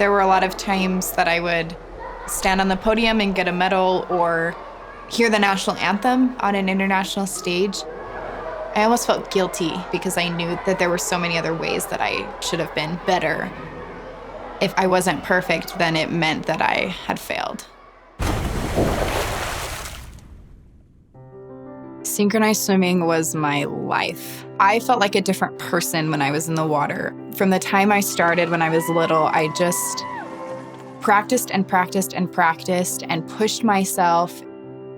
There were a lot of times that I would stand on the podium and get a medal or hear the national anthem on an international stage. I almost felt guilty because I knew that there were so many other ways that I should have been better. If I wasn't perfect, then it meant that I had failed. Synchronized swimming was my life. I felt like a different person when I was in the water. From the time I started when I was little, I just practiced and practiced and practiced and pushed myself.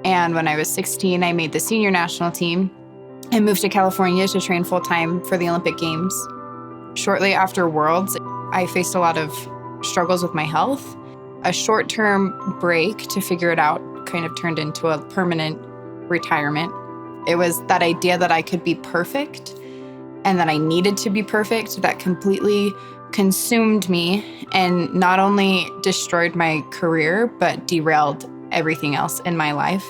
And when I was 16, I made the senior national team and moved to California to train full-time for the Olympic Games. Shortly after Worlds, I faced a lot of struggles with my health. A short-term break to figure it out kind of turned into a permanent retirement. It was that idea that I could be perfect and that I needed to be perfect that completely consumed me and not only destroyed my career, but derailed everything else in my life.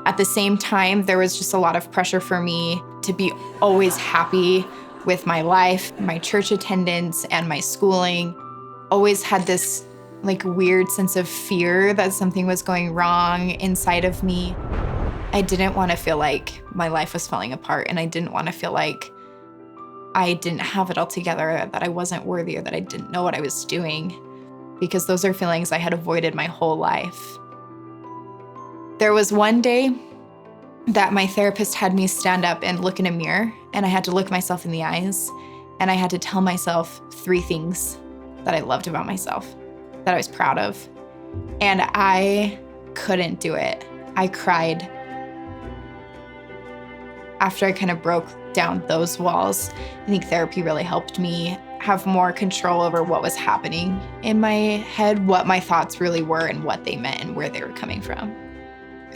At the same time, there was just a lot of pressure for me to be always happy with my life, my church attendance, and my schooling. Always had this weird sense of fear that something was going wrong inside of me. I didn't want to feel like my life was falling apart, and I didn't want to feel like I didn't have it all together, that I wasn't worthy, or that I didn't know what I was doing, because those are feelings I had avoided my whole life. There was one day that my therapist had me stand up and look in a mirror, and I had to look myself in the eyes, and I had to tell myself 3 things that I loved about myself, that I was proud of. And I couldn't do it. I cried. After I kind of broke down those walls, I think therapy really helped me have more control over what was happening in my head, what my thoughts really were and what they meant and where they were coming from.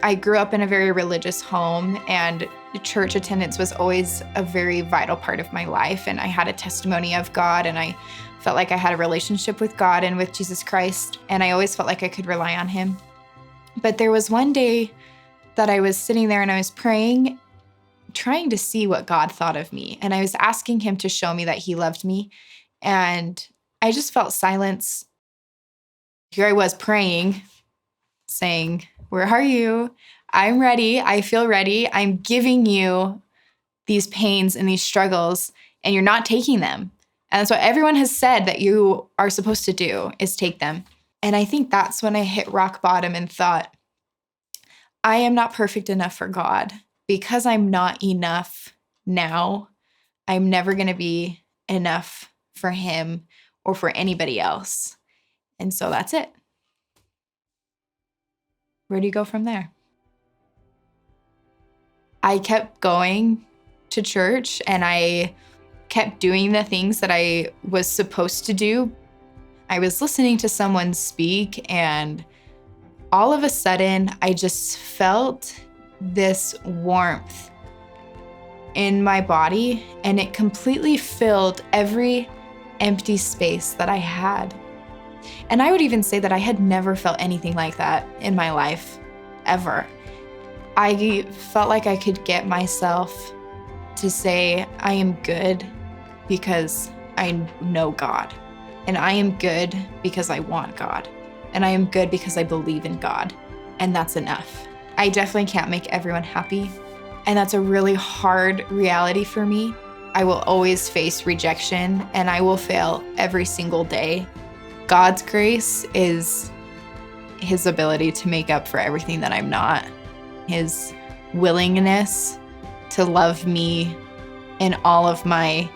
I grew up in a very religious home, and church attendance was always a very vital part of my life. And I had a testimony of God, and I felt like I had a relationship with God and with Jesus Christ, and I always felt like I could rely on him. But there was one day that I was sitting there and I was praying, trying to see what God thought of me. And I was asking him to show me that he loved me. And I just felt silence. Here I was praying, saying, "Where are you? I'm ready. I feel ready. I'm giving you these pains and these struggles, and you're not taking them." And that's what everyone has said that you are supposed to do, is take them. And I think that's when I hit rock bottom and thought, I am not perfect enough for God. Because I'm not enough now, I'm never going to be enough for him or for anybody else. And so that's it. Where do you go from there? I kept going to church, and I kept doing the things that I was supposed to do. I was listening to someone speak, and all of a sudden, I just felt this warmth in my body, and it completely filled every empty space that I had. And I would even say that I had never felt anything like that in my life, ever. I felt like I could get myself to say, I am good because I know God. And I am good because I want God. And I am good because I believe in God. And that's enough. I definitely can't make everyone happy. And that's a really hard reality for me. I will always face rejection, and I will fail every single day. God's grace is his ability to make up for everything that I'm not. His willingness to love me in all of my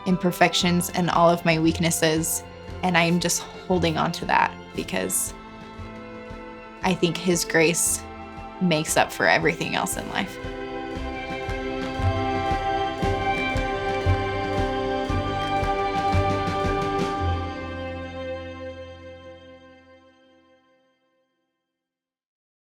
imperfections and all of my weaknesses. And I'm just holding on to that because I think his grace makes up for everything else in life.